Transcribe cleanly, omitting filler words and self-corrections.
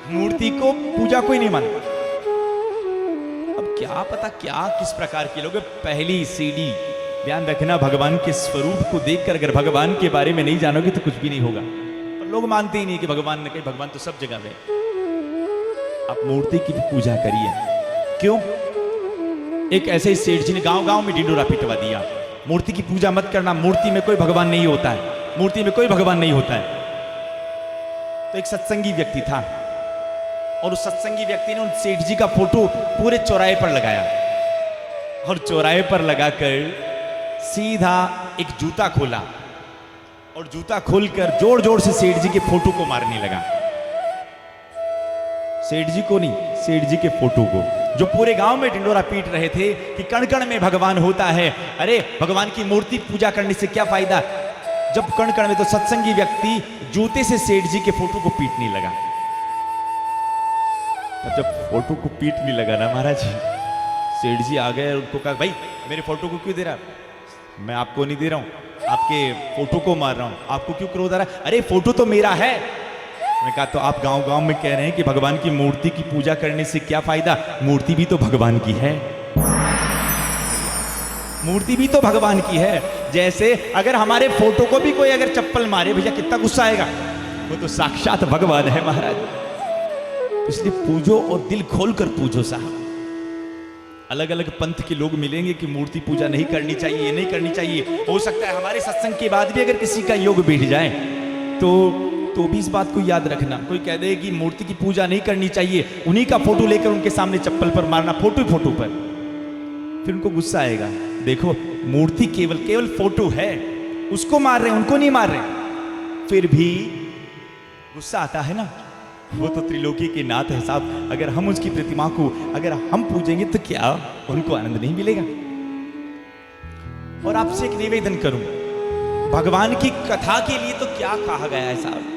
मूर्ति को पूजा कोई नहीं मानता। अब क्या पता क्या किस प्रकार के लोग। पहली सीढ़ी, ध्यान रखना, भगवान के स्वरूप को देखकर अगर भगवान के बारे में नहीं जानोगे तो कुछ भी नहीं होगा। पर लोग मानते ही नहीं कि भगवान ने कही, भगवान तो सब जगह है। आप मूर्ति की भी पूजा करिए। क्यों? एक ऐसे ही सेठ जी ने गांव गांव में ढिंडोरा पिटवा दिया, मूर्ति की पूजा मत करना, मूर्ति में कोई भगवान नहीं होता है, मूर्ति में कोई भगवान नहीं होता है। तो एक सत्संगी व्यक्ति था और उस सत्संगी व्यक्ति ने उन सेठ जी का फोटो पूरे चौराहे पर लगाया और चौराहे पर लगाकर सीधा एक जूता खोला और जूता खोलकर जोर जोर से सेठ जी के फोटो को मारने लगा। सेठ जी को नहीं, सेठ जी के फोटो को, जो पूरे गांव में ढिंडोरा पीट रहे थे कि कण कण में भगवान होता है। अरे भगवान की मूर्ति पूजा करने से क्या फायदा, जब कण कण में। तो सत्संगी व्यक्ति जूते से सेठ जी के फोटो को पीटने लगा। और जब फोटो को पीटने लगा ना महाराज, सेठ जी आ गए और उनको कहा, भाई मेरे फोटो को क्यों दे रहा? मैं आपको नहीं दे रहा हूं, आपके फोटो को मार रहा हूं, आपको क्यों क्रोध आ रहा है? अरे फोटो तो मेरा है। मैंने कहा तो आप गांव गांव में कह रहे हैं कि भगवान की मूर्ति की पूजा करने से क्या फायदा? मूर्ति भी तो भगवान की है, मूर्ति भी तो भगवान की है। जैसे अगर हमारे फोटो को भी कोई अगर चप्पल मारे, भैया कितना गुस्सा आएगा? वो तो साक्षात भगवान है महाराज। इसलिए पूजो और दिल खोलकर पूजो साहब। अलग अलग पंथ के लोग मिलेंगे कि मूर्ति पूजा नहीं करनी चाहिए, नहीं करनी चाहिए। हो सकता है हमारे सत्संग के बाद भी अगर किसी का योग बैठ जाए तो भी इस बात को याद रखना। कोई कह दे कि मूर्ति की पूजा नहीं करनी चाहिए, उन्हीं का फोटो लेकर उनके सामने चप्पल पर मारना, फोटो पर, फिर उनको गुस्सा आएगा। देखो मूर्ति केवल फोटो है, उसको मार रहे हैं, उनको नहीं मार रहे, फिर भी गुस्सा आता है ना। वो तो त्रिलोकी के नाथ है साहब। अगर हम उसकी प्रतिमा को अगर हम पूजेंगे तो क्या उनको आनंद नहीं मिलेगा? और आपसे एक निवेदन करूं, भगवान की कथा के लिए तो क्या कहा गया है साहब।